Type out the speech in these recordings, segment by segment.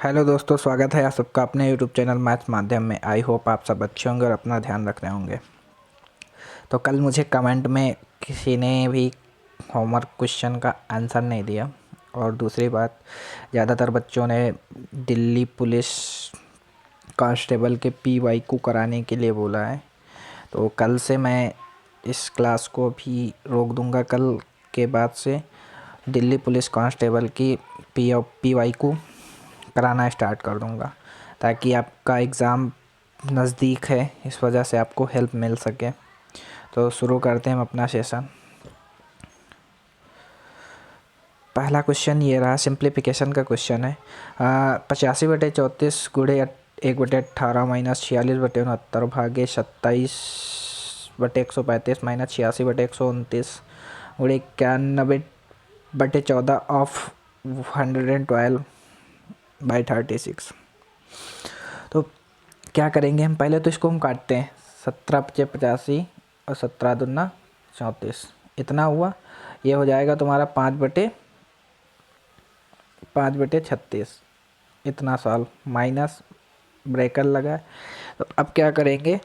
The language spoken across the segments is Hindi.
हेलो दोस्तों, स्वागत है आप सबका अपने यूट्यूब चैनल मैथ्स माध्यम में। आई होप आप सब अच्छे होंगे और अपना ध्यान रख रहे होंगे। तो कल मुझे कमेंट में किसी ने भी होमवर्क क्वेश्चन का आंसर नहीं दिया, और दूसरी बात ज़्यादातर बच्चों ने दिल्ली पुलिस कांस्टेबल के PYQ कराने के लिए बोला है। तो कल से मैं इस क्लास को भी रोक दूंगा। कल के बाद से दिल्ली पुलिस कांस्टेबल की PYQ कराना स्टार्ट कर दूंगा, ताकि आपका एग्ज़ाम नज़दीक है, इस वजह से आपको हेल्प मिल सके। तो शुरू करते हैं हम अपना सेशन। पहला क्वेश्चन ये रहा, सिंप्लीफिकेशन का क्वेश्चन है। 85/34 गुणे 1/18 माइनस 46/69 भागे 27/135 माइनस 86/129 गुणे 91/14 ऑफ 112/36। तो क्या करेंगे हम, पहले तो इसको हम काटते हैं। 17×85 और 17×2 = 34, इतना हुआ। ये हो जाएगा तुम्हारा 5/36, इतना सॉल्व, माइनस ब्रेकर लगा। तो अब क्या करेंगे,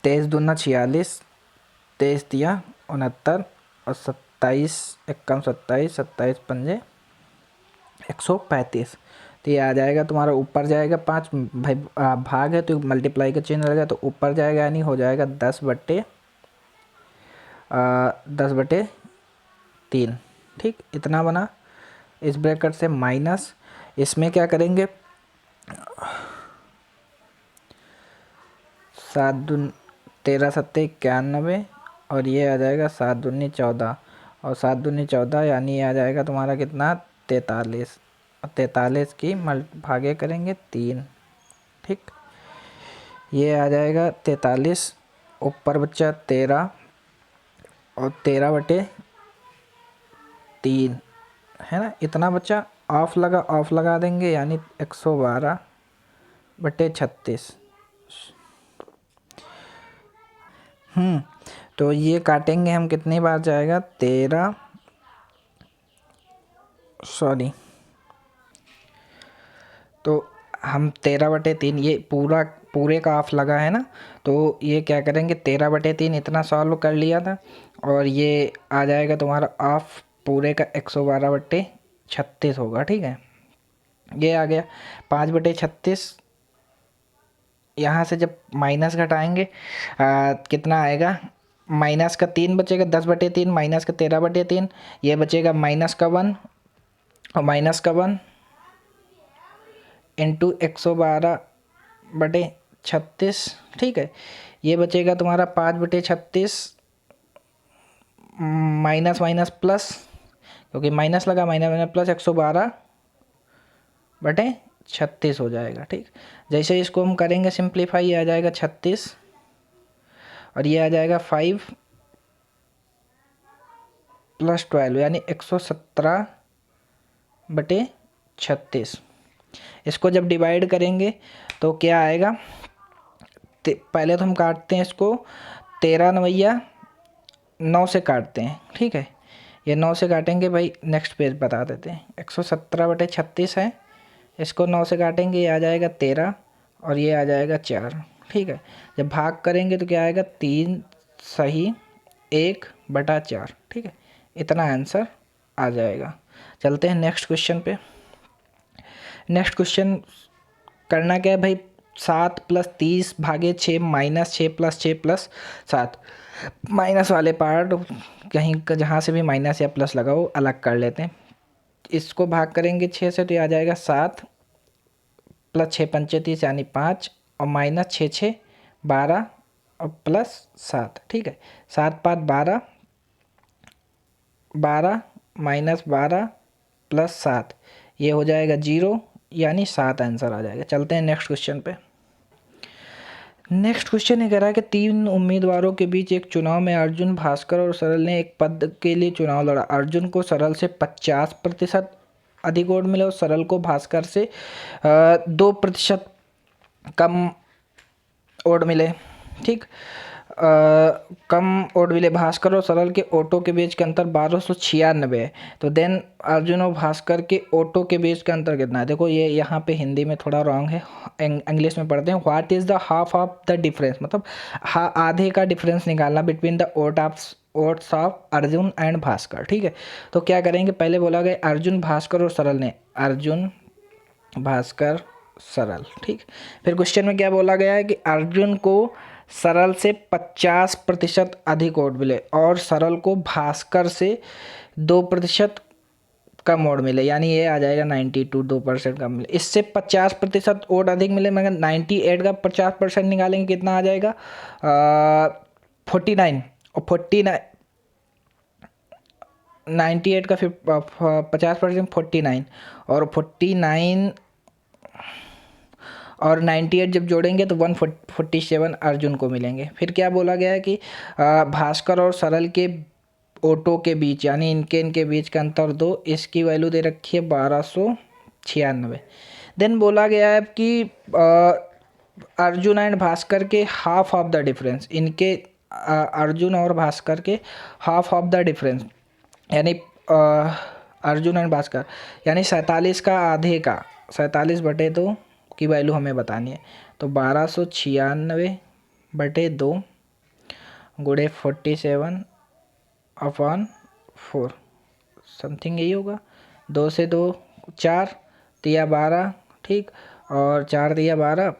23×2 = 46, 23 दिया 69 और 27 × 27, 27×5 = 135। तो ये आ जाएगा तुम्हारा, ऊपर जाएगा 5 भाई, भाग है तो मल्टीप्लाई का चिन्ह रहेगा, तो ऊपर जाएगा, यानी हो जाएगा 10/3। ठीक, इतना बना। इस ब्रैकेट से माइनस, इसमें क्या करेंगे, 7×13 = 91 और ये आ जाएगा 7×2 = 14 और 7×2 = 14, यानी ये आ जाएगा तुम्हारा कितना, 43। 43 की भागे करेंगे 3। ठीक, ये आ जाएगा 43, ऊपर बच्चा 13 और 13/3 है ना, इतना बच्चा। ऑफ लगा देंगे, यानी 112/36। तो ये काटेंगे हम, कितनी बार जाएगा, 13, सॉरी, तो हम 13/3, ये पूरे का ऑफ लगा है ना, तो ये क्या करेंगे, 13/3 इतना सॉल्व कर लिया था, और ये आ जाएगा तुम्हारा ऑफ पूरे का 112/36 होगा। ठीक है, ये आ गया 5/36। यहाँ से जब माइनस घटाएंगे कितना आएगा, माइनस का 3 बचेगा, 10/3 माइनस का 13/3, ये बचेगा -1 और -1 इंटू 112/36। ठीक है, ये बचेगा तुम्हारा 5/36 माइनस माइनस प्लस, क्योंकि माइनस लगा, माइनस माइनस प्लस 112/36 हो जाएगा। ठीक, जैसे इसको हम करेंगे सिंप्लीफाई, ये आ जाएगा 36 और ये आ जाएगा 5 + 12, यानी 117/36। इसको जब डिवाइड करेंगे तो क्या आएगा, पहले तो हम काटते हैं इसको, 13×9 = 9 से काटते हैं। ठीक है, ये 9 से काटेंगे भाई, नेक्स्ट पेज बता देते हैं। 117/36 है, इसको 9 से काटेंगे, ये आ जाएगा 13 और ये आ जाएगा 4। ठीक है, जब भाग करेंगे तो क्या आएगा, 3 सही 1/4। ठीक है, इतना आंसर आ जाएगा। चलते हैं नेक्स्ट क्वेश्चन पे। नेक्स्ट क्वेश्चन करना क्या है भाई, 7 + 30 भागे 6 माइनस 6 + 6 + 7। माइनस वाले पार्ट कहीं जहाँ से भी माइनस या प्लस लगाओ अलग कर लेते हैं। इसको भाग करेंगे 6 से, तो ये आ जाएगा 7 + 6 × 5 = 30, यानी 5 और माइनस 6 × 6 = 12 और +7। ठीक है, 7 × 5 = 12, 12 माइनस 12 + 7, ये हो जाएगा 0, यानी 7 आंसर आ जाएगा। चलते हैं नेक्स्ट क्वेश्चन पे। नेक्स्ट क्वेश्चन ये कह रहा है कि 3 उम्मीदवारों के बीच एक चुनाव में अर्जुन, भास्कर और सरल ने एक पद के लिए चुनाव लड़ा। अर्जुन को सरल से 50% अधिक वोट मिले और सरल को भास्कर से 2% कम वोट मिले। ठीक, कम ओड मिले भास्कर और सरल के ओटो के बीच के अंतर 1296 है। तो देन अर्जुन और भास्कर के ओटो के बीच का अंतर कितना है? देखो ये यहाँ पे हिंदी में थोड़ा रॉन्ग है, इंग्लिश में पढ़ते हैं। What is the half of the difference, मतलब आधे का डिफरेंस निकालना between the oats of Arjun and Bhaskar. ठीक है, तो क्या करेंगे, पहले बोला गया अर्जुन भास्कर और सरल ने, अर्जुन भास्कर सरल। ठीक, फिर क्वेश्चन में क्या बोला गया है कि अर्जुन को सरल से 50% अधिक वोट मिले और सरल को भास्कर से 2% कम वोट मिले, यानी ये आ जाएगा 92, 2% कम मिले। इससे 50% वोट अधिक मिले, मगर 98 का 50% निकालेंगे कितना आ जाएगा, 49, और 49, 98 का 50% 49, और 49 और 98 जब जोड़ेंगे तो 147 अर्जुन को मिलेंगे। फिर क्या बोला गया है कि भास्कर और सरल के ओटो के बीच, यानी इनके बीच का अंतर 2, इसकी वैल्यू दे रखी है 1296। देन बोला गया है कि अर्जुन एंड भास्कर के हाफ ऑफ द डिफरेंस, इनके अर्जुन और भास्कर के हाफ ऑफ द डिफरेंस, यानी अर्जुन एंड भास्कर, यानी 47 का आधे का, 47/2 की वैल्यू हमें बतानी है। तो 1296/2 गुणे 47/4 समथिंग यही होगा। 2 से 2 4 तिया 12, ठीक, और 4 तिया 12,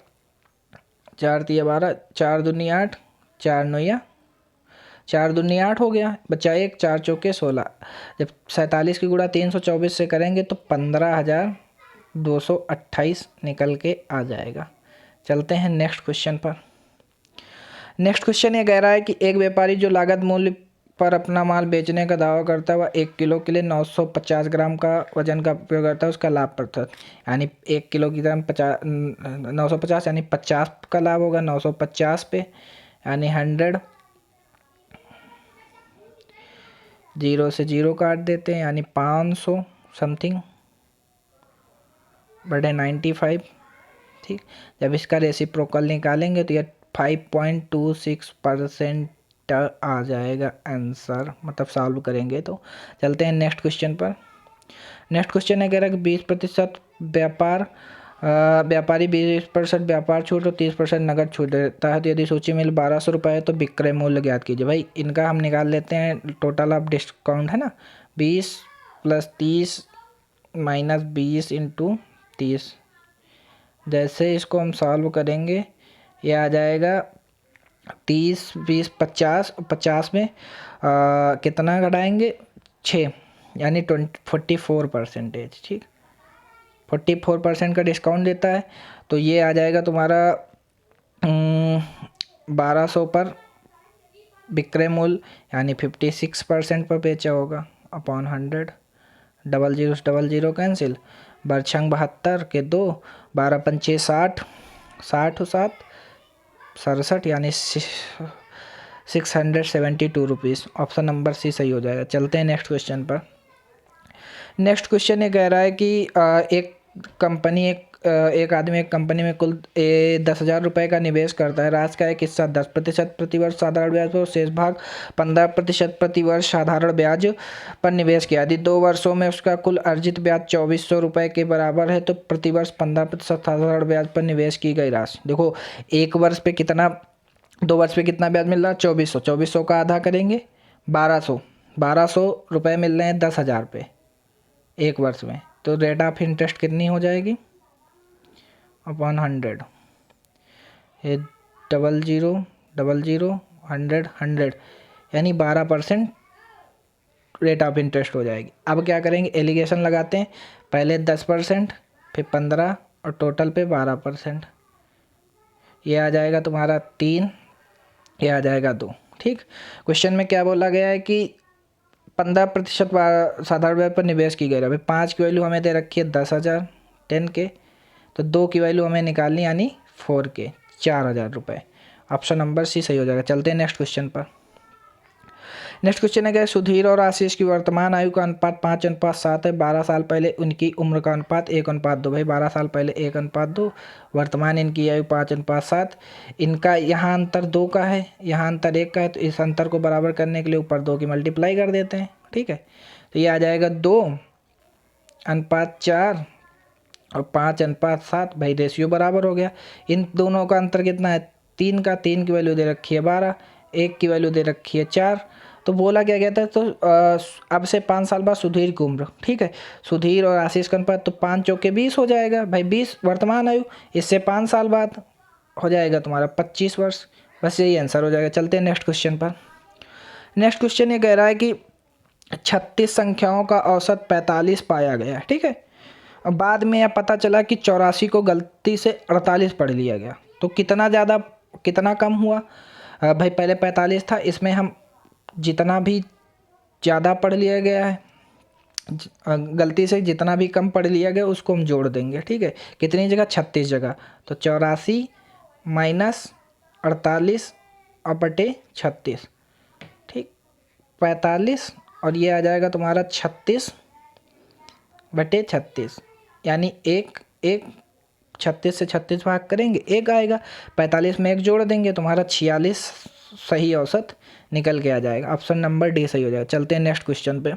4 तिया 12, 4 दूनी 8, 4 नौया 4 दूनी 8 हो गया, बचा 1, 4 चौके 16। जब 47 की गुणा 324 से करेंगे तो 15,228 निकल के आ जाएगा। चलते हैं नेक्स्ट क्वेश्चन पर। नेक्स्ट क्वेश्चन ये कह रहा है कि एक व्यापारी जो लागत मूल्य पर अपना माल बेचने का दावा करता है वह 1 किलो के लिए 950 ग्राम का वजन का उपयोग करता है, उसका लाभ प्रतिशत, यानी 1 किलो की तरह 950, यानी 50 का लाभ होगा 950 पे, यानी 100, 0 से 0 काट देते हैं, यानी 500 समथिंग बटे 95। ठीक, जब इसका रेसिप्रोकल निकालेंगे तो यह 5.26% आ जाएगा आंसर, मतलब सॉल्व करेंगे तो। चलते हैं नेक्स्ट क्वेश्चन पर। नेक्स्ट क्वेश्चन है कह रहा है कि 20% व्यापारी 20% व्यापार छूट और 30% नगद छूट देता है, तो यदि सूची मूल्य 1200 रुपये है तो विक्रय मूल्य ज्ञात कीजिए। भाई इनका हम निकाल लेते हैं, टोटल ऑफ डिस्काउंट है ना, 20 + 30 - 20 × 30। जैसे इसको हम सॉल्व करेंगे ये आ जाएगा 30, 20, 50, 50 में कितना घटाएंगे 6, यानी 44%। ठीक, 44% का डिस्काउंट देता है, तो ये आ जाएगा तुम्हारा 1200 पर विक्रय मूल्य, यानी 56% पर बेचा होगा अपॉन 100। 00 से 00 कैंसिल, बरछंग 72 के 2, 12 × 5 = 60, 60 और 7 67, यानी 672 रुपीज़। ऑप्शन नंबर सी सही हो जाएगा। चलते हैं नेक्स्ट क्वेश्चन पर। नेक्स्ट क्वेश्चन ये कह रहा है कि एक आदमी एक कंपनी में कुल 10,000 रुपये का निवेश करता है। राशि का एक हिस्सा 10% प्रतिवर्ष साधारण ब्याज पर, शेष भाग 15% प्रतिवर्ष साधारण ब्याज पर निवेश किया। यदि 2 वर्षों में उसका कुल अर्जित ब्याज 2400 रुपये के बराबर है तो प्रतिवर्ष 15% साधारण ब्याज पर निवेश की गई राशि। देखो 1 वर्ष पे कितना, 2 वर्ष पे कितना ब्याज मिल रहा है 2400, 2400 का आधा करेंगे 1200, 1200 रुपये मिल रहे हैं 10,000 पे 1 वर्ष में, तो रेट ऑफ इंटरेस्ट कितनी हो जाएगी अपॉन 100। ये 00, 00, 100, 100, यानी 12% रेट ऑफ इंटरेस्ट हो जाएगी। अब क्या करेंगे, एलिगेशन लगाते हैं, पहले 10%, फिर 15 और टोटल पे 12%। ये आ जाएगा तुम्हारा 3, ये आ जाएगा 2। ठीक, क्वेश्चन में क्या बोला गया है कि 15% साधारण ब्याज पर निवेश की गई। अभी 5 की वैल्यू हमें दे रखी है 10,000 10 के, तो 2 की वैल्यू हमें निकालनी, यानी 4 के 4,000 रुपये। ऑप्शन नंबर सी सही हो जाएगा। चलते हैं नेक्स्ट क्वेश्चन पर। नेक्स्ट क्वेश्चन है क्या, सुधीर और आशीष की वर्तमान आयु का अनुपात 5:7 है। 12 साल पहले उनकी उम्र का अनुपात 1:2। भाई 12 साल पहले 1:2, वर्तमान इनकी आयु 5:7। इनका यहाँ अंतर 2 का है, यहाँ अंतर 1 का है, तो इस अंतर को बराबर करने के लिए ऊपर 2 की मल्टीप्लाई कर देते हैं। ठीक है, तो ये आ जाएगा 2:4 और 5:7। भाई रेशियो बराबर हो गया। इन दोनों का अंतर कितना है, 3 का। 3 की वैल्यू दे रखी है 12, 1 की वैल्यू दे रखी है 4। तो बोला क्या कहता है, तो अब से 5 साल बाद सुधीर की उम्र, ठीक है, सुधीर और आशीष का अनुपात, तो 5 चौके 20 हो जाएगा। भाई 20 वर्तमान आयु, इससे 5 साल बाद हो जाएगा तुम्हारा 25 वर्ष। बस यही आंसर हो जाएगा। चलते हैं नेक्स्ट क्वेश्चन पर। नेक्स्ट क्वेश्चन ये कह रहा है कि 36 संख्याओं का औसत 45 पाया गया। ठीक है, अब बाद में यह पता चला कि 84 को गलती से 48 पढ़ लिया गया, तो कितना ज़्यादा कितना कम हुआ। भाई पहले 45 था, इसमें हम जितना भी ज़्यादा पढ़ लिया गया है, गलती से जितना भी कम पढ़ लिया गया उसको हम जोड़ देंगे। ठीक है, कितनी जगह, 36 जगह, तो 84 माइनस 48 और बटे 36। ठीक, 45 और ये आ जाएगा तुम्हारा 36 बटे 36, यानी 1 36 से 36 भाग करेंगे 1 आएगा। 45 में 1 जोड़ देंगे, तुम्हारा 46 सही औसत निकल के आ जाएगा। ऑप्शन नंबर डी सही हो जाएगा। चलते हैं नेक्स्ट क्वेश्चन पे।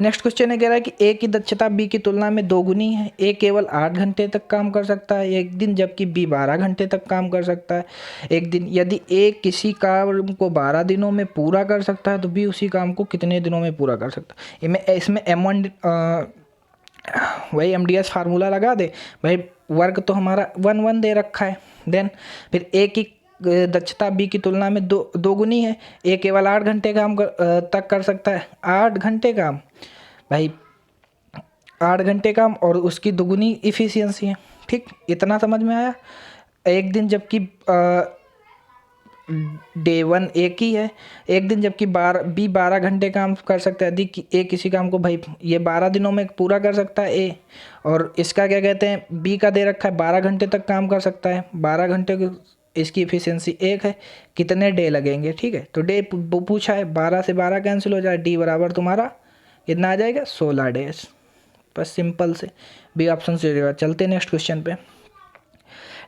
नेक्स्ट क्वेश्चन ये कह रहा है कि ए की दक्षता बी की तुलना में 2 गुनी है। ए केवल 8 घंटे तक काम कर सकता है एक दिन, जबकि बी 12 घंटे तक काम कर सकता है एक दिन। यदि ए किसी काम को 12 दिनों में पूरा कर सकता है तो बी उसी काम को कितने दिनों में पूरा कर सकता है। इसमें M1 वही MDS फार्मूला लगा दे। भाई वर्ग तो हमारा 1 दे रखा है, देन फिर ए की दक्षता बी की तुलना में दो गुनी है। ए केवल 8 घंटे काम तक कर सकता है, 8 घंटे काम, भाई 8 घंटे काम, और उसकी दुगुनी इफ़िशियंसी है। ठीक, इतना समझ में आया। एक दिन जबकि डे 1 एक ही है, एक दिन जबकि बी 12 घंटे काम कर सकता है। यदि ए किसी काम को भाई ये 12 दिनों में पूरा कर सकता है ए, और इसका क्या कहते हैं, बी का दे रखा है 12 घंटे तक काम कर सकता है, 12 घंटे की इसकी इफिशियंसी 1 है, कितने डे लगेंगे। ठीक है, तो डे पूछा है, 12 से 12 कैंसिल हो जाए, डी बराबर तुम्हारा कितना आ जाएगा, 16 डेज। बस सिंपल से बी ऑप्शन से हो। चलते नेक्स्ट क्वेश्चन पे।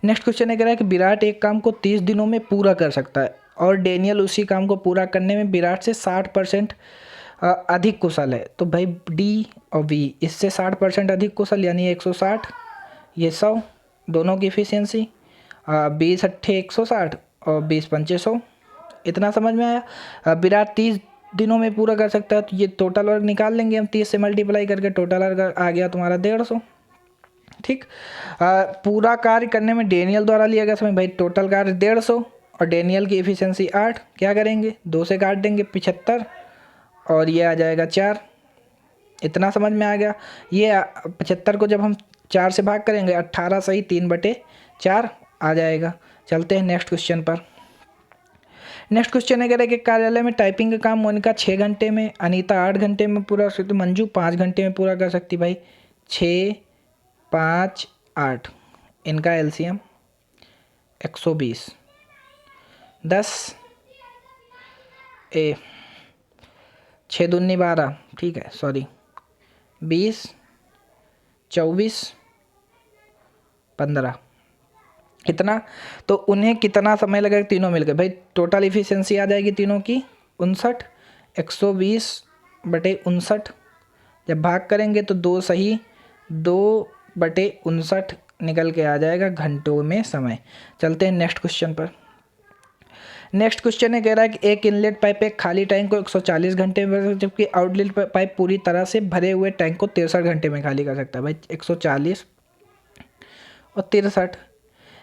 नेक्स्ट क्वेश्चन ये कह रहा है कि विराट एक काम को 30 दिनों में पूरा कर सकता है और डेनियल उसी काम को पूरा करने में विराट से 60% अधिक कुशल है। तो भाई डी और बी इससे 60% अधिक कुशल, यानी 160, ये 100, दोनों की इफिशियंसी 20 अट्ठे 160 और 20 पंचे 100। इतना समझ में आया। विराट 30 दिनों में पूरा कर सकता है, तो ये टोटल वर्क निकाल लेंगे हम, 30 से मल्टीप्लाई करके टोटल वर्क आ गया तुम्हारा 150। ठीक, पूरा कार्य करने में डेनियल द्वारा लिया गया समय, भाई टोटल कार्य 150 और डेनियल की एफिशिएंसी 8, क्या करेंगे 2 से काट देंगे 75 और ये आ जाएगा 4। इतना समझ में आ गया। ये 75 को जब हम 4 से भाग करेंगे 18 सही 3/4 आ जाएगा। चलते हैं नेक्स्ट क्वेश्चन पर। नेक्स्ट क्वेश्चन है कह रहा है कि कार्यालय में टाइपिंग का काम मोनिका 6 घंटे में, अनीता 8 घंटे में पूरा कर सकती, मंजू 5 घंटे में पूरा कर सकती। भाई 6, 5, 8, इनका एलसीएम 120, 10 ए 6 दूनी 12, ठीक है सॉरी 20, 24, 15, कितना, तो उन्हें कितना समय लगेगा तीनों मिलकर। भाई टोटल इफिशियंसी आ जाएगी तीनों की 59, 120/59, जब भाग करेंगे तो 2 सही 2/59 निकल के आ जाएगा घंटों में समय। चलते हैं नेक्स्ट क्वेश्चन पर। नेक्स्ट क्वेश्चन ये कह रहा है कि एक इनलेट पाइप एक खाली टैंक को 140 घंटे में, जबकि आउटलेट पाइप पूरी तरह से भरे हुए टैंक को 63 घंटे में खाली कर सकता है। भाई 140 और 63,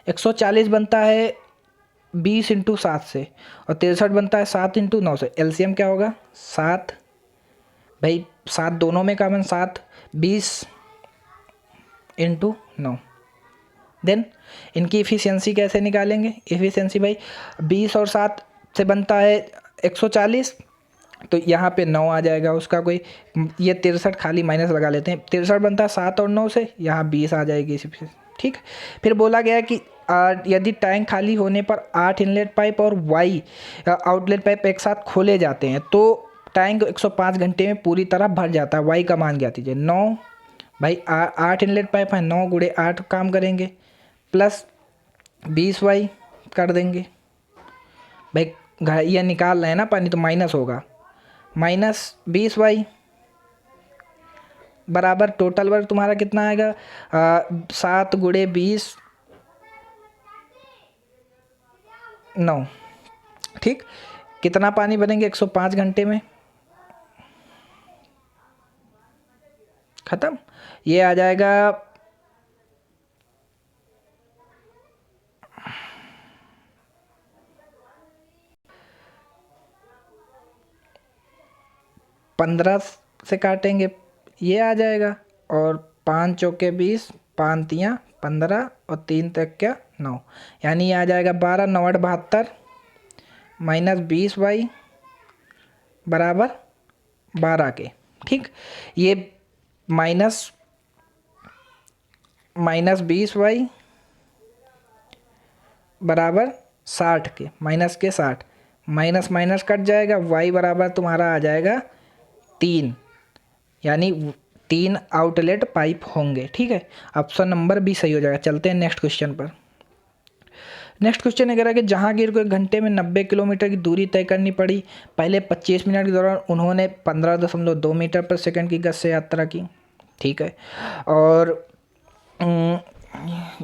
140 बनता है 20 × 7 से और 63 बनता है 7 × 9 से। एलसीएम क्या होगा 7, भाई 7 दोनों में कॉमन 7, 20 × 9। देन इनकी इफ़िशियंसी कैसे निकालेंगे, इफ़िशियंसी भाई 20 और 7 से बनता है 140, तो यहाँ पे 9 आ जाएगा उसका कोई, ये 63 खाली माइनस लगा लेते हैं, 63 बनता है 7 और 9 से, यहाँ 20 आ जाएगी इसी। ठीक, फिर बोला गया कि यदि टैंक खाली होने पर 8 इनलेट पाइप और वाई आउटलेट पाइप एक साथ खोले जाते हैं तो टैंक 105 घंटे में पूरी तरह भर जाता है। वाई का मान ज्ञात कीजिए। 9 भाई 8 इनलेट पाइप है, 9 गुणे 8 काम करेंगे, प्लस 20 वाई कर देंगे। भाई ये निकाल रहे हैं ना पानी तो माइनस होगा, माइनस 20 वाई बराबर टोटल वर्क तुम्हारा कितना आएगा 7 गुणे 20 9। ठीक, कितना पानी बनेंगे 105 घंटे में, खत्म। ये आ जाएगा 15 से काटेंगे ये आ जाएगा, और 5 चौके 20, 5 तियाँ 15 और 3 तक क्या 9, यानी ये आ जाएगा 12 9 8 72 माइनस 20 वाई बराबर 12 के। ठीक, ये माइनस 20 वाई बराबर 60 के, माइनस के 60, माइनस माइनस कट जाएगा, वाई बराबर तुम्हारा आ जाएगा 3, यानी 3 आउटलेट पाइप होंगे। ठीक है, ऑप्शन नंबर बी सही हो जाएगा। चलते हैं नेक्स्ट क्वेश्चन पर। नेक्स्ट क्वेश्चन ये कह रहा है कि जहांगीर को एक घंटे में 90 किलोमीटर की दूरी तय करनी पड़ी। पहले 25 मिनट के दौरान उन्होंने 15.2 मीटर पर सेकंड की गति से यात्रा की। ठीक है, और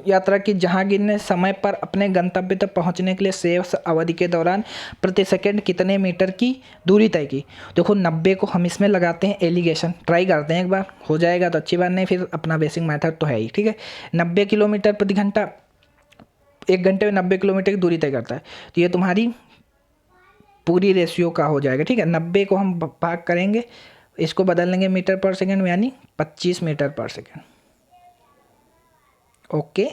यात्रा की जहांगीर ने समय पर अपने गंतव्य तक पहुंचने के लिए शेष अवधि के दौरान प्रति सेकंड कितने मीटर की दूरी तय की। देखो 90 को हम इसमें लगाते हैं एलिगेशन, ट्राई करते हैं एक बार, हो जाएगा तो अच्छी बात, नहीं फिर अपना बेसिक मेथड तो है ही। ठीक है, 90 किलोमीटर प्रति घंटा, एक घंटे में 90 किलोमीटर की दूरी तय करता है, तो ये तुम्हारी पूरी रेशियो का हो जाएगा। ठीक है, 90 को हम भाग करेंगे, इसको बदल लेंगे मीटर पर सेकंड में, यानी 25 मीटर पर सेकंड। ओके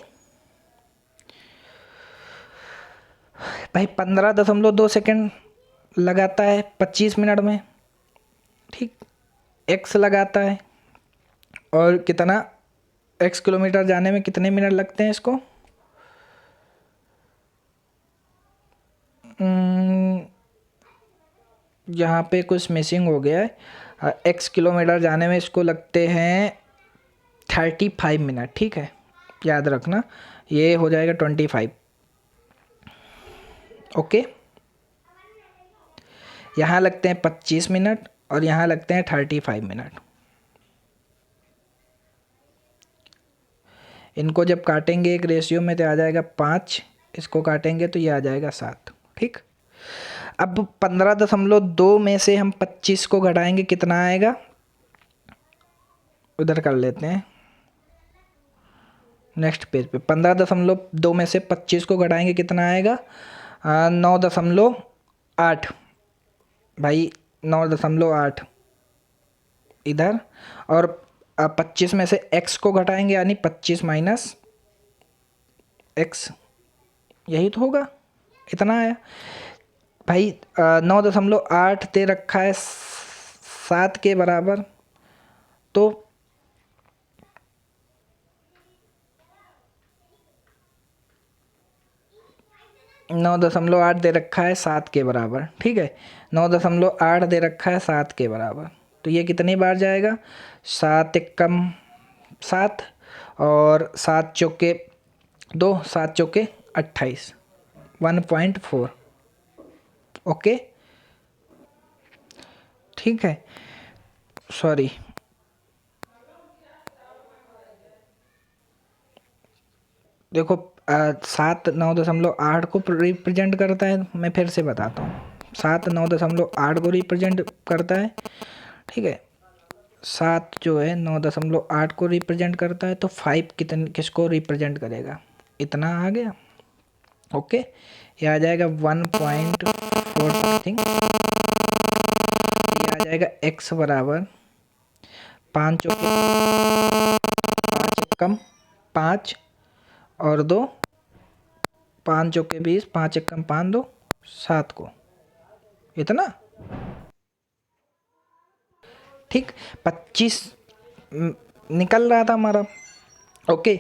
भाई, 15.2 सेकंड लगाता है 25 मिनट में। ठीक, एक्स लगाता है, और कितना एक्स किलोमीटर जाने में कितने मिनट लगते हैं इसको, यहाँ पे कुछ मिसिंग हो गया है, एक्स किलोमीटर जाने में इसको लगते हैं 35 मिनट। ठीक है, याद रखना, ये हो जाएगा 25। ओके, यहाँ लगते हैं 25 मिनट और यहाँ लगते हैं 35 मिनट। इनको जब काटेंगे एक रेशियो में तो आ जाएगा 5, इसको काटेंगे तो ये आ जाएगा 7। ठीक, अब 15.2 में से हम 25 को घटाएंगे, कितना आएगा, उधर कर लेते हैं नेक्स्ट पेज पे। 15.2 में से 25 को घटाएंगे, कितना आएगा 9.8 भाई, 9.8 इधर, और 25 में से x को घटाएंगे, यानी 25 माइनस x, यही तो होगा, इतना आया भाई। 9.8 दे रखा है 7 के बराबर, तो 9.8 दे रखा है 7 के बराबर। ठीक है, 9.8 दे रखा है 7 के बराबर, तो ये कितनी बार जाएगा, 7 एकम 7 और 7 चौके 2, 7 चौके 28, 1.4। ओके, ठीक है, सॉरी, देखो 7 9.8 को रिप्रेजेंट करता है, मैं फिर से बताता हूँ, 7 9.8 को रिप्रेजेंट करता है। ठीक है, 7 जो है 9.8 को रिप्रेजेंट करता है, तो 5 किसको रिप्रेजेंट करेगा, इतना आ गया। ओके, ये आ जाएगा 1.4 समथिंग, ये आ जाएगा x बराबर 5 चौके 5 कम 5 और 2, 5 चौके 20, 5 एकम 5 2 7 को, इतना। ठीक, 25 निकल रहा था हमारा, ओके,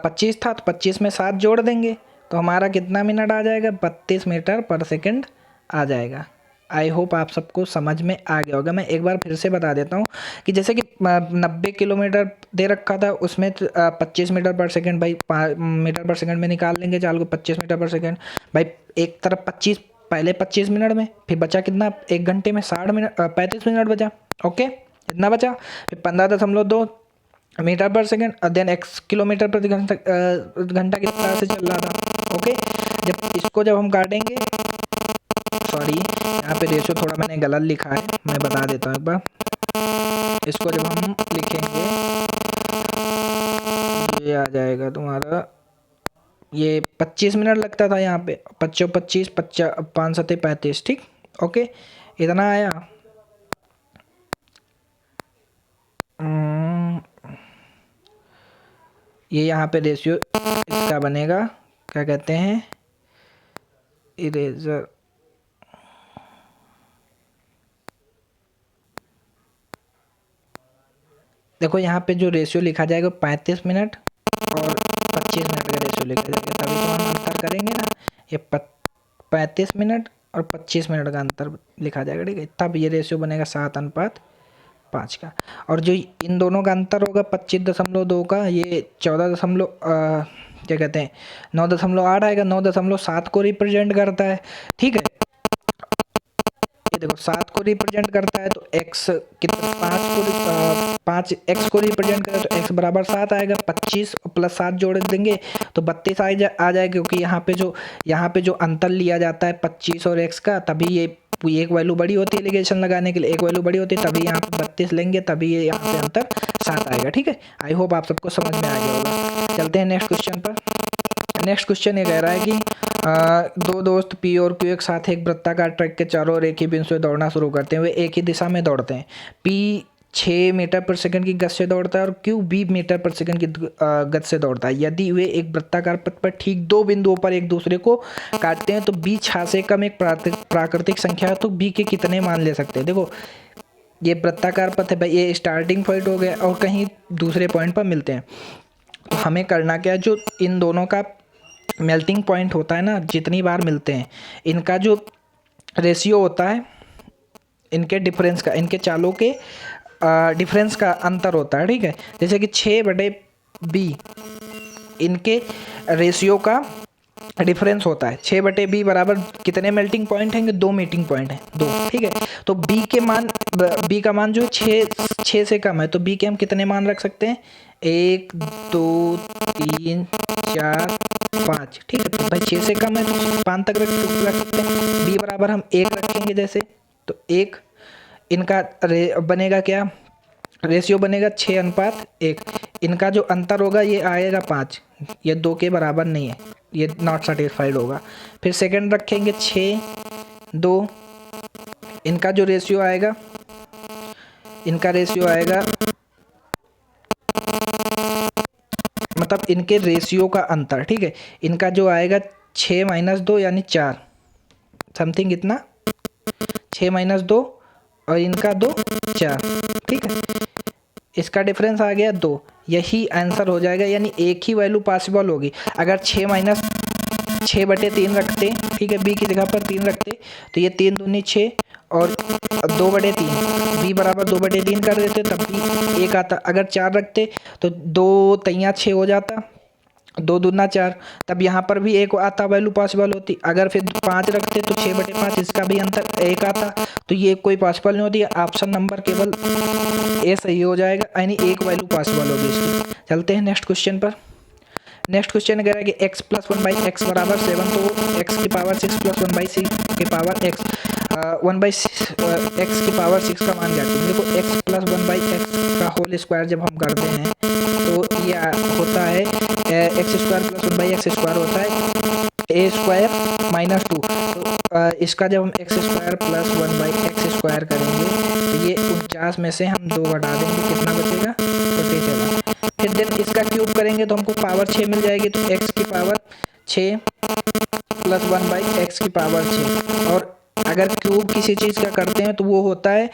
25 था तो 25 में 7 जोड़ देंगे तो हमारा कितना मिनट आ जाएगा, 32 मीटर पर सेकंड आ जाएगा। आई होप आप सबको समझ में आ गया होगा। मैं एक बार फिर से बता देता हूँ कि जैसे कि 90 किलोमीटर दे रखा था, उसमें 25 मीटर पर सेकंड, भाई मीटर पर सेकंड में निकाल लेंगे चाल को, 25 मीटर पर सेकंड, भाई एक तरफ 25, पहले 25 मिनट में, फिर बचा कितना, 1 घंटे में 60 मिनट, 35 मिनट बचा। ओके, इतना बचा। फिर 15.2 मीटर पर सेकंड, देन एक्स किलोमीटर प्रति घंटा किस तरह से चल रहा था। ओके, जब हम काटेंगे, सॉरी यहाँ पे रेशियो थोड़ा मैंने गलत लिखा है, मैं बता देता हूँ एक बार। इसको जब हम लिखेंगे ये आ जाएगा तुम्हारा, ये 25 मिनट लगता था यहाँ पे, 25 5 7 35, ठीक। ओके, इतना आया। ये यहाँ पे रेशियो इसका बनेगा, क्या कहते हैं, इरेजर, देखो यहाँ पे जो रेशियो लिखा जाएगा 35 मिनट और 25 मिनट का रेशियो लिखा जाएगा, तभी तो हम अंतर करेंगे ना। ये 35 मिनट और 25 मिनट का अंतर लिखा जाएगा, ठीक है। तब ये रेशियो बनेगा 7:5 का। और जो इन दोनों का अंतर होगा 25.2 का, ये 14 क्या कहते हैं 9.8 आएगा, 9.7 को रिप्रेजेंट करता है, ठीक है। ये देखो 7 को रिप्रेजेंट करता है तो x कितना, 5 x को रिप्रेजेंट करे तो x बराबर 7 आएगा। 25 प्लस 7 जोड़ देंगे तो 32 आ जाएगा, क्योंकि यहाँ पे जो अंतर लिया जाता है 25 और x का, तभी ये एक वैल्यू बड़ी होती है एलिगेशन लगाने के लिए, एक वैल्यू बड़ी होती है, तभी यहाँ पे 32 लेंगे, तभी ये यहाँ पे अंतर 7 आएगा, ठीक है। आई होप आप सबको समझ में आ गया होगा। चलते हैं नेक्स्ट क्वेश्चन पर। नेक्स्ट क्वेश्चन ये कह रहा है कि दो दोस्त P और Q एक साथ एक वृत्ताकार ट्रैक के चारों ओर एक ही बिंदु से दौड़ना शुरू करते हैं। वे एक ही दिशा में दौड़ते हैं। P 6 मीटर पर सेकंड की गति से दौड़ता है और Q 20 मीटर पर सेकंड की गति से दौड़ता है। यदि वे एक वृत्ताकार पथ पर ठीक 2 बिंदुओं पर एक दूसरे को काटते हैं तो B 6 से कम एक प्राकृतिक संख्या है, तो B के कितने मान ले सकते हैं। देखो ये वृत्ताकार पथ है भाई, ये स्टार्टिंग पॉइंट हो गया और कहीं दूसरे पॉइंट पर मिलते हैं। तो हमें करना क्या है, जो इन दोनों का मेल्टिंग पॉइंट होता है ना, जितनी बार मिलते हैं इनका जो रेशियो होता है, इनके डिफरेंस का, इनके चालों के डिफरेंस का अंतर होता है, ठीक है। जैसे कि 6/B इनके रेशियो का डिफरेंस होता है। 6/B बराबर कितने मेल्टिंग पॉइंट हैं, 2 मेल्टिंग पॉइंट हैं, 2, ठीक है। तो B का मान जो 6 से कम है, तो B के हम कितने मान रख सकते हैं, 1 2 3 4 5, ठीक है। तो भाई 6 से कम है तो 5 तक रख सकते हैं। B बराबर हम 1 रखेंगे जैसे, तो 1 इनका बनेगा क्या, रेशियो बनेगा 6:1। इनका जो अंतर होगा ये आएगा 5, ये 2 के बराबर नहीं है, ये नॉट सर्टिफाइड होगा। फिर सेकंड रखेंगे 6 2, इनका जो रेशियो आएगा, इनका रेशियो आएगा, मतलब इनके रेशियो का अंतर, ठीक है। इनका जो आएगा 6 - 2 यानी 4 समथिंग, इतना 6 - 2 और इनका 2 4, ठीक है। इसका डिफरेंस आ गया 2, यही आंसर हो जाएगा, यानी एक ही वैल्यू पॉसिबल होगी। अगर 6/3 रखते, ठीक है, B की जगह पर 3 रखते तो ये 3 दूनी 6 और 2/3, B बराबर 2/3 कर देते तब भी 1 आता। अगर 4 रखते तो 2 3 6 हो जाता, 2 दूना 4, तब यहाँ पर भी 1 आता, वैल्यू पॉसिबल होती। अगर फिर 5 रखते तो 6/5, इसका भी अंतर 1 आता, तो ये कोई पॉसिबल नहीं होती। ऑप्शन नंबर केवल ए सही हो जाएगा, यानी एक वैल्यू पॉसिबल होगी इसकी। चलते हैं नेक्स्ट क्वेश्चन पर। नेक्स्ट क्वेश्चन कह रहा है कि x + 1/x बराबर 7, तो x की पावर 6 + 1/6 की पावर x, 1/x की पावर 6 का मान जाती है। देखो x + 1/x का होल स्क्वायर जब हम करते हैं तो ये होता है x² + 1/x² होता है a² - 2। तो इसका जब हम x² + 1/x² करेंगे तो ये 49 में से हम 2 घटा देंगे, कितना बचेगा, 47। फिर देन इसका क्यूब करेंगे तो हमको पावर 6 मिल जाएगी, तो x की पावर 6 + 1/x की पावर 6। और अगर क्यूब किसी चीज़ का करते हैं तो वो होता है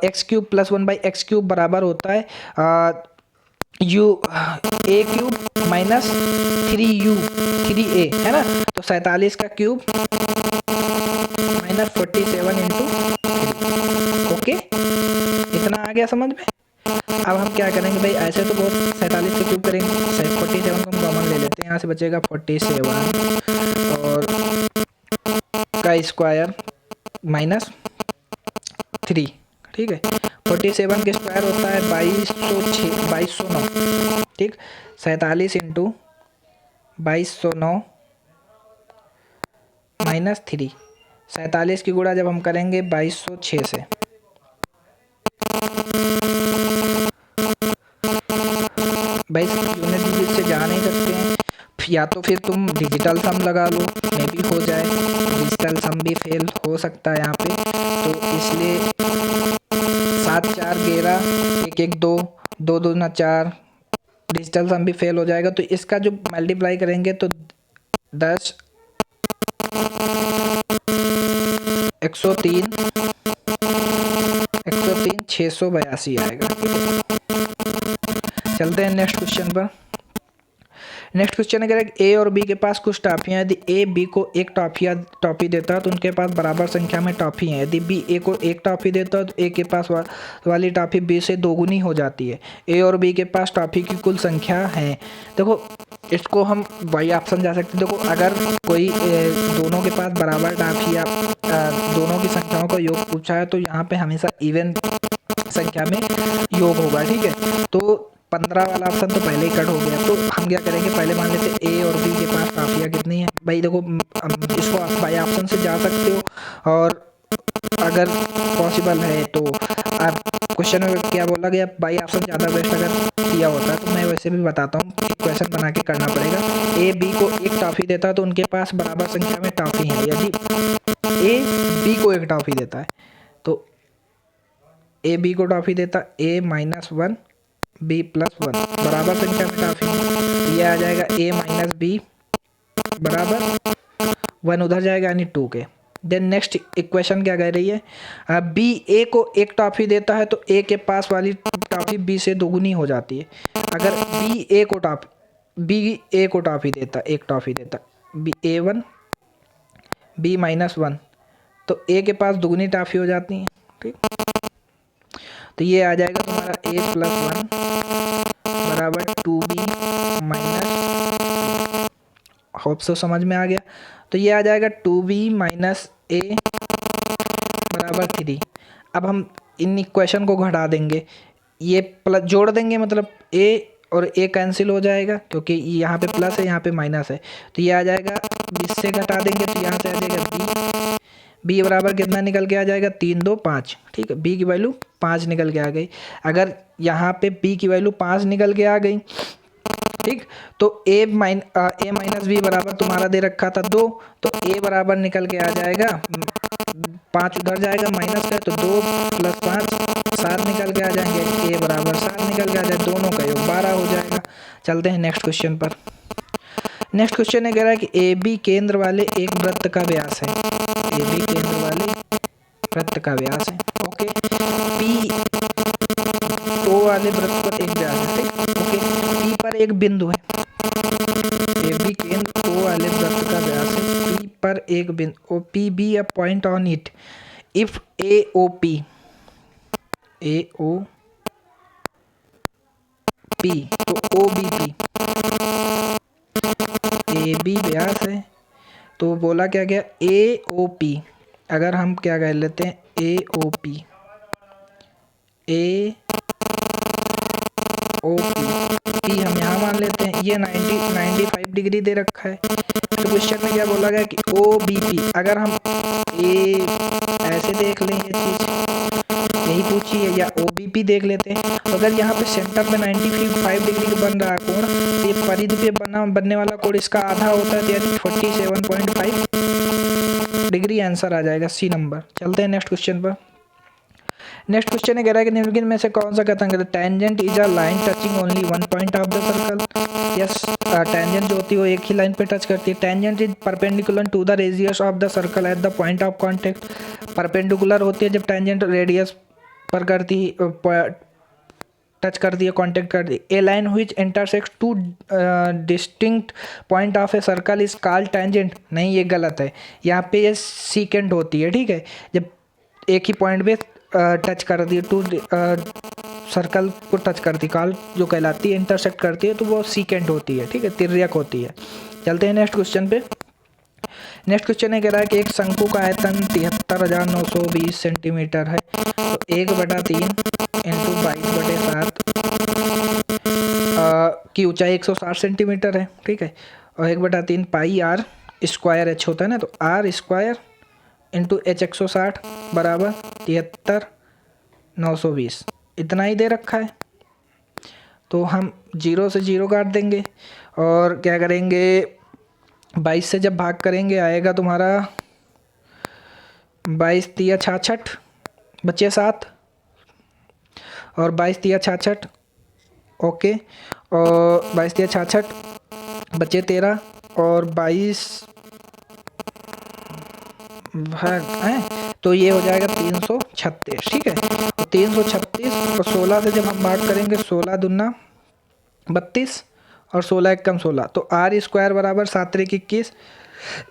x³ + 1/x³ बराबर होता है U A cube minus 3u 3a है ना, तो 47 का क्यूब माइनस 47 इंटू। ओके, इतना आ गया समझ में। अब हम क्या करेंगे भाई, ऐसे तो बहुत 47 का क्यूब करेंगे, 47 को हम कॉमन ले लेते हैं, यहाँ से बचेगा 47 और का स्क्वायर माइनस 3। ठीक है, 47 के स्क्वायर होता है 2209। ठीक, 47 इंटू 2209 माइनस 3। 47 की गुणा जब हम करेंगे 2206 से, भाई यूनिट डिजिट से जा नहीं सकते हैं, या तो फिर तुम डिजिटल सम लगा लो, मे भी हो जाए, डिजिटल सम भी फेल हो सकता है यहाँ पे, तो इसलिए 7 4 11 1 1 2 2 2 ना 4, डिजिटल सम भी फेल हो जाएगा। तो इसका जो मल्टीप्लाई करेंगे तो 10 103 682 आएगा। चलते हैं नेक्स्ट क्वेश्चन पर। नेक्स्ट क्वेश्चन है, कह ए और बी के पास कुछ टॉफियाँ, यदि ए बी को एक टॉफी देता है तो उनके पास बराबर संख्या में टॉफी हैं। यदि बी ए को एक टॉफी देता है तो ए के पास वाली टॉफी बी से दोगुनी हो जाती है। ए और बी के पास टॉफी की कुल संख्या है। देखो इसको हम वाई ऑप्शन जा सकते हैं। देखो अगर कोई दोनों के पास बराबर टॉफी या दोनों की संख्याओं का योग पूछा है तो यहाँ पे हमेशा इवन संख्या में योग होगा। ठीक है, तो 15 वाला ऑप्शन तो पहले ही कट हो गया। तो हम क्या करेंगे, पहले मान लेते ए और बी के पास टॉफियाँ कितनी है। भाई देखो इसको आप बाई ऑप्शन से जा सकते हो, और अगर पॉसिबल है तो आप क्वेश्चन में क्या बोला गया, बाई ऑप्शन ज़्यादा बेस्ट अगर दिया होता है, तो मैं वैसे भी बताता हूँ, क्वेश्चन बना के करना पड़ेगा। ए बी को एक टॉफ़ी देता है तो उनके पास बराबर संख्या में टॉफ़ी है। यदि ए बी को एक टॉफ़ी देता है तो ए बी को टॉफ़ी देता ए -1 बी +1 बराबर संख्या में टॉफी, ये आ जाएगा ए माइनस बी बराबर 1 उधर जाएगा यानी 2 के। देन नेक्स्ट इक्वेशन क्या कह रही है, बी ए को एक टॉफी देता है तो ए के पास वाली टॉफी बी से दोगुनी हो जाती है। अगर बी ए को टॉफी देता, एक टॉफी देता बी A1 बी -1, तो ए के पास दुगुनी टॉफी हो जाती है। ठीक, तो ये आ जाएगा तुम्हारा A+1 बराबर 2B माइनस, होप सो समझ में आ गया। तो ये आ जाएगा 2B माइनस A बराबर 3। अब हम इन इक्वेशन को घटा देंगे, ये प्लस जोड़ देंगे, मतलब A और A कैंसिल हो जाएगा क्योंकि यहाँ पे प्लस है यहाँ पे माइनस है। तो ये आ जाएगा 20 से घटा देंगे तो यहाँ से आ जाएगा बी बराबर कितना निकल के आ जाएगा 3 2 5। ठीक है, बी की वैल्यू 5 निकल के आ गई। अगर यहाँ पे बी की वैल्यू 5 निकल के आ गई, ठीक, तो ए माइनस बी बराबर तुम्हारा दे रखा था 2, तो ए बराबर निकल के आ जाएगा 5 उधर जाएगा माइनस का, तो 2 + 5 7 निकल के आ जाएंगे, ए बराबर 7 निकल के आ जाए, दोनों का योग 12 हो जाएगा। चलते हैं नेक्स्ट क्वेश्चन पर। नेक्स्ट क्वेश्चन है कह रहा है कि ए बी केंद्र वाले एक वृत्त का व्यास है। ए बी केंद्र वाले वृत्त का व्यास है। ओके, पी ओ वाले वृत्त पर एक व्यास है। ओके, पी पर एक बिंदु है। ए बी केंद्र ओ वाले वृत्त का व्यास है, पी पर एक बिंदु, P B a point on it if A O P तो O B P, A B व्यास है तो बोला क्या गया ए ओ पी। अगर हम क्या कह लेते हैं ए ओ पी पी हम यहाँ मान लेते हैं, ये 95 डिग्री दे रखा है। तो क्वेश्चन में क्या बोला गया कि ओ बी पी, अगर हम ए ऐसे देख लें, ये चीज़ यही पूछी है, या ओ बी पी देख लेते हैं। तो अगर यहाँ पे सेंटर में 95 डिग्री का बन रहा कोण, तो ये परिधि पे बनने वाला कोण इसका आधा होता है, यानी 47.5 डिग्री आंसर आ जाएगा, सी नंबर। चलते हैं नेक्स्ट क्वेश्चन पर। नेक्स्ट क्वेश्चन है कह रहा है कि निम्नलिखित में से कौन सा कथन है, tangent is a line touching only one point of the circle. Yes, tangent जो होती है वो एक ही लाइन पे टच करती है। Tangent is perpendicular to the radius of the circle at the point of contact. Perpendicular होती है जब टेंजेंट रेडियस पर करती टच कर दिया, कांटेक्ट कर दिया। A line which intersect two distinct point of a circle is called tangent. नहीं, ये गलत है, यहाँ पे ये सीकेंट होती है, ठीक है। जब एक ही पॉइंट पे टच कर दी, टू सर्कल को टच करती, कॉल जो कहलाती है, इंटरसेक्ट करती है, तो वो सीकेंट होती है, ठीक है, तिर्यक होती है। चलते हैं नेक्स्ट क्वेश्चन पे। नेक्स्ट क्वेश्चन है, कह रहा है कि एक शंकु का आयतन 73,920 सेंटीमीटर है, तो 1/3 इंटू 22/7 की ऊंचाई 160 सेंटीमीटर है, ठीक है। और 1/3 पाई आर स्क्वायर एच होता है ना, तो आर स्क्वायर इंटू एच 160 बराबर 73,920, इतना ही दे रखा है। तो हम 0 से 0 काट देंगे और क्या करेंगे, 22 से जब भाग करेंगे आएगा तुम्हारा 22 तिया 66 बचे 7 और 22 तिया 66, ओके। और 22 तिया 66 बचे 13 और 22 भाग है, तो ये हो जाएगा 336, ठीक है। तो 336 और 16 से जब हम भाग करेंगे, 16 दूना 32 और 16 एकम 16, तो आर स्क्वायर बराबर 7 त्रिक 21,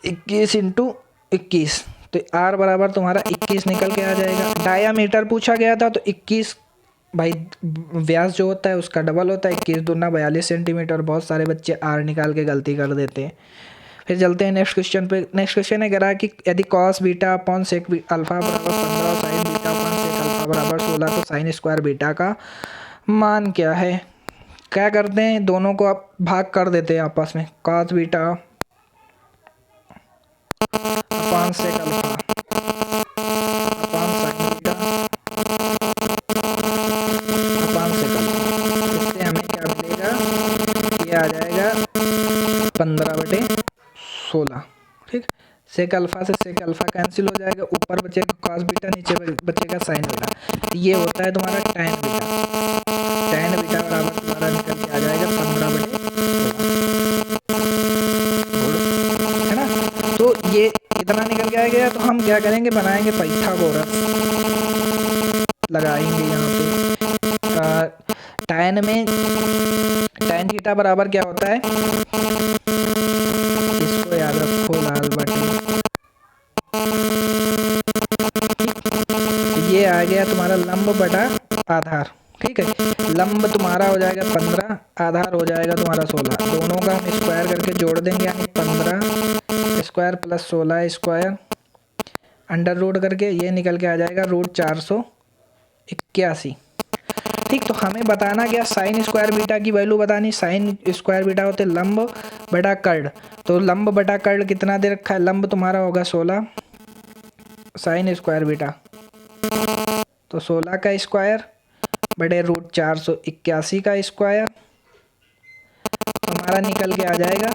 21 इंटू 21, तो आर बराबर तुम्हारा 21 निकल के आ जाएगा। डायामीटर पूछा गया था, तो 21 भाई व्यास जो होता है उसका डबल होता है, 21 दूना 42 सेंटीमीटर। बहुत सारे बच्चे आर निकाल के गलती कर देते हैं। फिर चलते हैं नेक्स्ट क्वेश्चन पे। नेक्स्ट क्वेश्चन है, कह रहा है कि यदि cos beta upon sec alpha बराबर 15 और sine beta upon sec alpha बराबर 16, तो साइन स्क्वायर बीटा का मान क्या है। क्या करते हैं, दोनों को आप भाग कर देते हैं आपस में, cos beta upon sec alpha upon sine beta upon sec alpha. इससे हमें क्या मिलेगा, ये आ जाएगा 15/16, ठीक। सेक अल्फा से सेक अल्फा कैंसिल हो जाएगा, ऊपर बचेगा कॉस बीटा, नीचे बचेगा साइन बीटा। ये होता है तुम्हारा टैन बीटा। टैन बीटा बराबर तुम्हारा निकल के आ जाएगा 15/16, है ना। तो ये इतना निकल के आ गया, तो हम क्या करेंगे, बनाएंगे पाइथागोरस, लगाएंगे यहाँ पे। टैन में टैन थीटा बराबर क्या होता है, इसको याद रखो, लाल बटे। ये आ गया तुम्हारा लंब बटा आधार, ठीक है। लंब तुम्हारा हो जाएगा 15, आधार हो जाएगा तुम्हारा 16, दोनों का हम स्क्वायर करके जोड़ देंगे, यानी 15 square plus 16 square under root करके ये निकल के आ जाएगा √481, ठीक। तो हमें बताना क्या, साइन स्क्वायर बीटा की वैल्यू बतानी। साइन स्क्वायर बीटा होते लंब बटा कर्ड, तो लंब बटा कर्ड कितना दे रखा है, लंब तुम्हारा होगा 16, साइन स्क्वायर बीटा तो 16 का स्क्वायर बटे √481 का स्क्वायर, हमारा निकल के आ जाएगा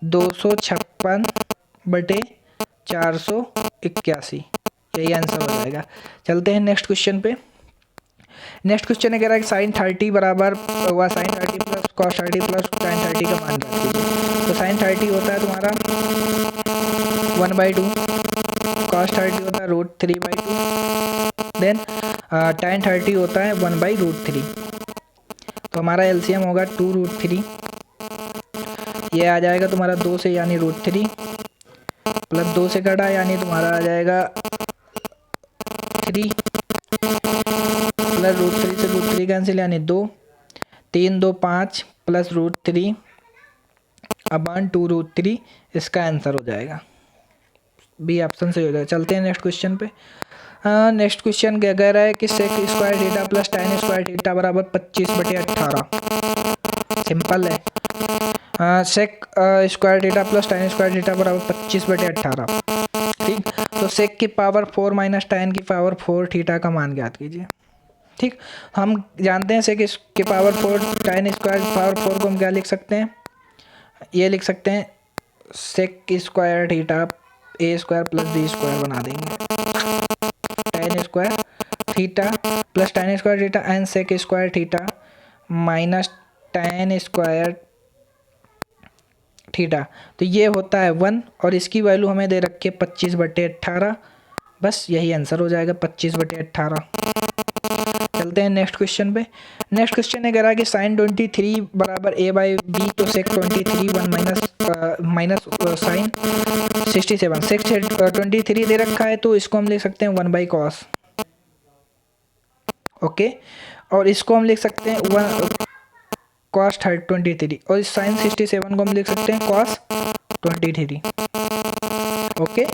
256/481, यही आंसर हो जाएगा। चलते हैं नेक्स्ट क्वेश्चन पे। नेक्स्ट क्वेश्चन है, कह रहा है कि साइन 30 बराबर हुआ sine 30 plus cos 30 plus sine 30 का मान ज्ञात कीजिए। तो साइन 30 होता है तुम्हारा 1/2, कॉस 30 होता है √3/2, देन tan 30 होता है 1/√3। तो हमारा एलसीएम होगा 2√3, ये आ जाएगा तुम्हारा 2 से यानी √3 प्लस 2 से कटा यानी तुम्हारा आ जाएगा 3 प्लस √3 से √3 कैंसिल यानी 2, 3 2 5 प्लस √3 अपॉन 2√3, इसका आंसर हो जाएगा बी ऑप्शन से हो जाएगा। चलते हैं नेक्स्ट क्वेश्चन पे। नेक्स्ट क्वेश्चन क्या कह रहा है कि sec square theta plus tan square theta बराबर 25/18, सिंपल है। Sec square theta plus tan square theta बराबर 25/18, ठीक। तो सेक की पावर 4 माइनस tan की पावर 4 थीटा का मान ज्ञात कीजिए, ठीक। हम जानते हैं सेक की पावर 4 tan स्क्वायर पावर 4 को हम क्या लिख सकते हैं, ये लिख सकते हैं sec square theta a square plus b square बना देंगे, tan square theta plus tan square theta and sec square theta minus tan square theta, तो ये होता है 1 और इसकी वैल्यू हमें दे रखी है 25/18, बस यही आंसर हो जाएगा 25/18। चलते हैं नेक्स्ट क्वेश्चन पे। नेक्स्ट क्वेश्चन है कह रहा है कि साइन 23 बराबर a बाई बी, तो सेक 23 1 माइनस साइन 67। सेक 23 दे रखा है तो इसको हम लिख सकते हैं 1 बाई कॉस, ओके। और इसको हम लिख सकते हैं 1 कॉस 23, और इस साइन 67 को हम लिख सकते हैं कॉस 23, ओके।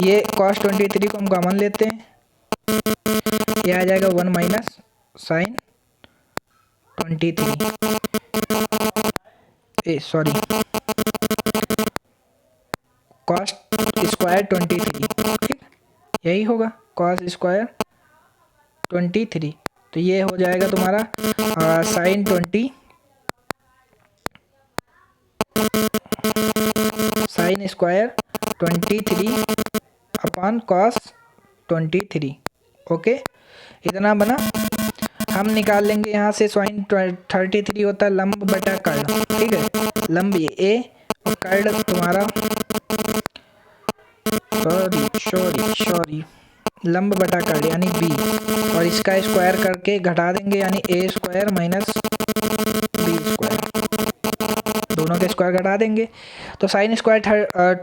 ये कॉस 23 को हम कॉमन लेते हैं, ये आ जाएगा 1 minus sine 23, sorry cos square 23, ठीक, यही होगा कॉस स्क्वायर 23। तो ये हो जाएगा तुम्हारा sine 20 sine square 23 upon cos 23, okay. इतना बना। हम निकाल लेंगे यहाँ से साइन 33 होता है लंब बटा कर्ड, ठीक है। लंब ए और कर्ड तुम्हारा सॉरी लंब बटा कर्ड यानी बी, और इसका स्क्वायर करके घटा देंगे यानी A square minus B square, दोनों के स्क्वायर घटा देंगे। तो साइन स्क्वायर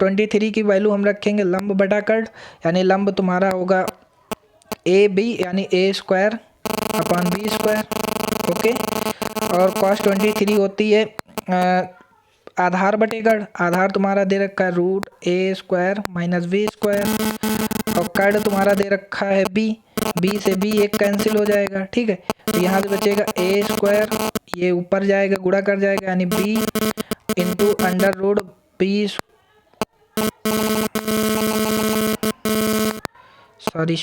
23 की वैल्यू हम रखेंगे लंब बटा कर्ड, यानी लंब तुम्हारा होगा ए बी यानी A square upon B square, okay. और कॉस 23 होती है आधार बटे कर्ड, आधार तुम्हारा दे रखा है रूट ए स्क्वायर माइनस बी स्क्वायर, और कर्ड तुम्हारा दे रखा है बी, बी से बी एक कैंसिल हो जाएगा, ठीक है। तो यहाँ से बचेगा ए स्क्वायर, ये ऊपर जाएगा गुणा कर जाएगा यानी B into under root B, sorry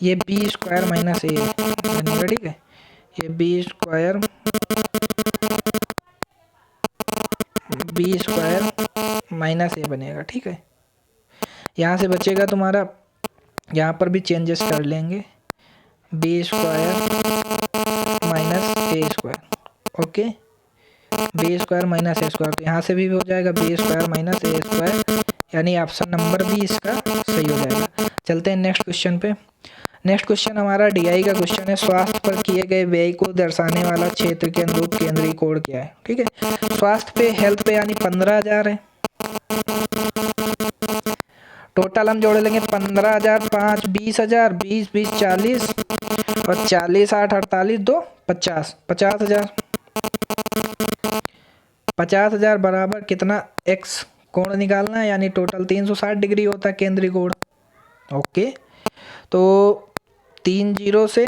ये बी स्क्वायर माइनस ए बनेगा, ठीक है। ये बी स्क्वायर माइनस ए बनेगा, ठीक है। यहाँ से बचेगा तुम्हारा, यहाँ पर भी चेंजेस कर लेंगे, B square minus A square, okay. B square minus A square, तो यहाँ से भी हो जाएगा B square minus A square, यानी ऑप्शन नंबर बी इसका सही हो जाएगा। चलते हैं नेक्स्ट क्वेश्चन पे। नेक्स्ट क्वेश्चन हमारा डीआई का क्वेश्चन है, स्वास्थ्य पर किए गए व्यय को दर्शाने वाला क्षेत्र के अनुरूप केंद्रीय कोण क्या है, ठीक है। स्वास्थ्य पे हेल्थ पे यानी 15,000 है, टोटल हम जोड़ लेंगे 15,000 5 20,000 20 20 40 और 40 8 48 2 50 50,000 50,000 बराबर कितना एक्स कोण निकालना है, यानी टोटल 360 डिग्री होता है केंद्रीय कोण, ओके। तो 3 0 से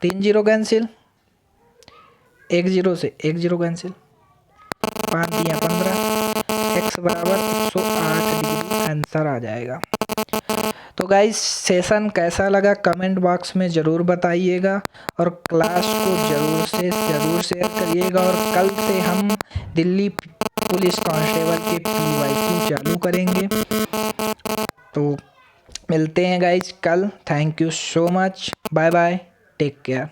3 0 कैंसिल, 1 0 से 1 0 कैंसिल, 5 दिया 15, एक्स बराबर 108 डिग्री आंसर आ जाएगा। तो गाइस सेशन कैसा लगा कमेंट बॉक्स में ज़रूर बताइएगा, और क्लास को ज़रूर शेयर करिएगा। और कल से हम दिल्ली पुलिस कांस्टेबल के PYQ चालू करेंगे, तो मिलते हैं गाइस कल। Thank you so much, bye bye, take care.